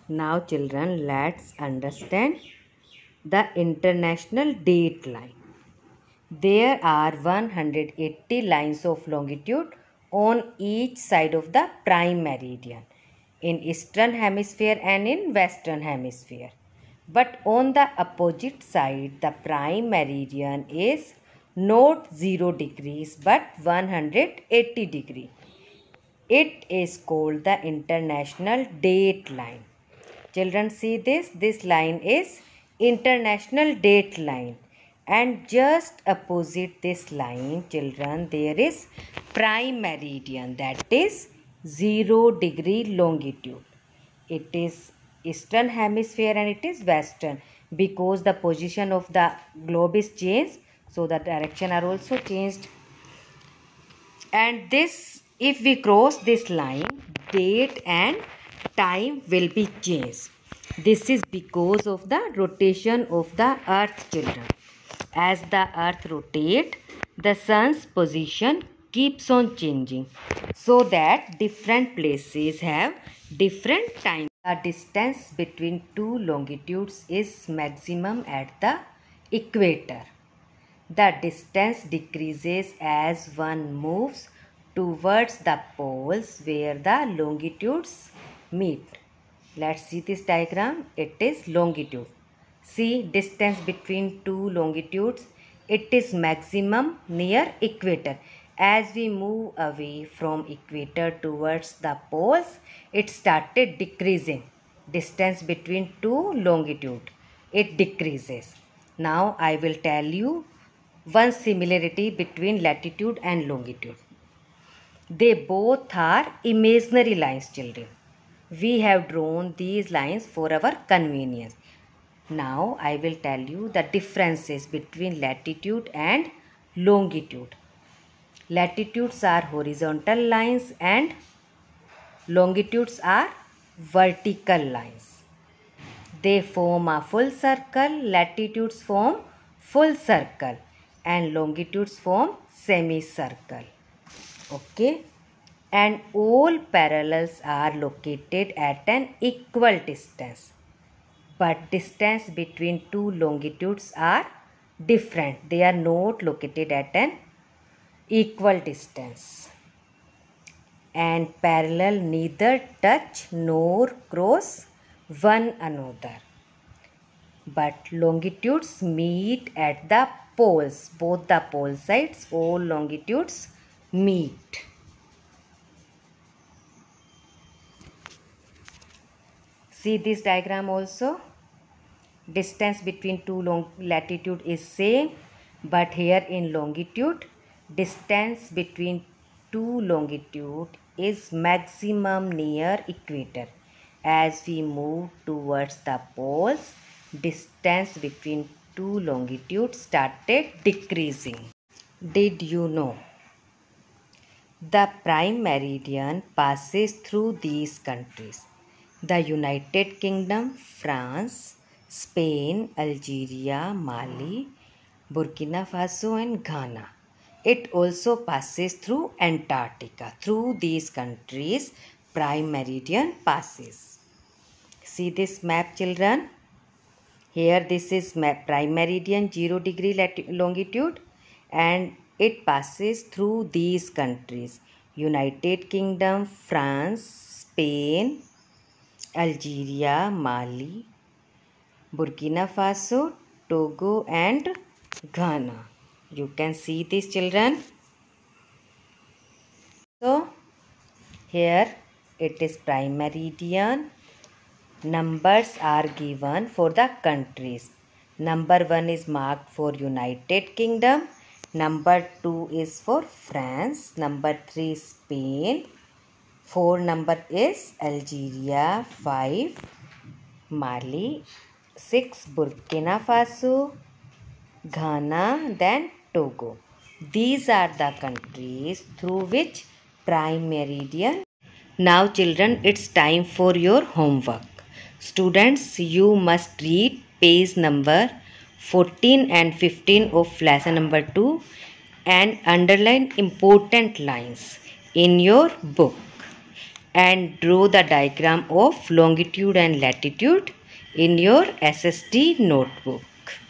Now children, let's understand the international date line. There are 180 lines of longitude on each side of the prime meridian in eastern hemisphere and in western hemisphere. But on the opposite side, the prime meridian is not 0 degrees but 180 degrees. It is called the international date line. Children, see this. This line is international date line. And just opposite this line, children, there is prime meridian, that is 0 degree longitude. It is eastern hemisphere and it is western, because the position of the globe is changed, so the direction are also changed. And this, if we cross this line, date and time will be changed. This is because of the rotation of the earth, children. As the earth rotates, the sun's position keeps on changing, so that different places have different time. The distance between two longitudes is maximum at the equator. The distance decreases as one moves towards the poles where the longitudes meet. Let's see this diagram. It is longitude. See, distance between two longitudes. It is maximum near equator. As we move away from equator towards the poles, it started decreasing. Distance between two longitudes, it decreases. Now I will tell you one similarity between latitude and longitude. They both are imaginary lines, children. We have drawn these lines for our convenience. Now I will tell you the differences between latitude and longitude. Latitudes are horizontal lines and longitudes are vertical lines. They form a full circle. Latitudes form full circle and longitudes form semicircle. Okay, and all parallels are located at an equal distance, but distance between two longitudes are different. They are not located at an equal distance, and parallel neither touch nor cross one another, but longitudes meet at the poles. Both the pole sides, all longitudes meet. See this diagram also. Distance between two latitude is same, but here in longitude, distance between two longitude is maximum near equator. As we move towards the poles, distance between two longitudes started decreasing. Did you know? The prime meridian passes through these countries: the United Kingdom, France, Spain, Algeria, Mali, Burkina Faso and Ghana. It also passes through Antarctica. Through these countries, prime meridian passes. See this map, children. Here this is prime meridian, 0 degree longitude, and it passes through these countries: United Kingdom, France, Spain, Algeria, Mali, Burkina Faso, Togo and Ghana. You can see this, children. So here it is prime meridian. Numbers are given for the countries. Number 1 is marked for United Kingdom. Number 2 is for France. Number 3 is Spain. 4 number is Algeria. 5 Mali. 6 Burkina Faso. Ghana. Then Togo. These are the countries through which prime meridian. Now children, it's time for your homework. Students, you must read page number 14 and 15 of lesson number 2 and underline important lines in your book. and draw the diagram of longitude and latitude in your SST notebook.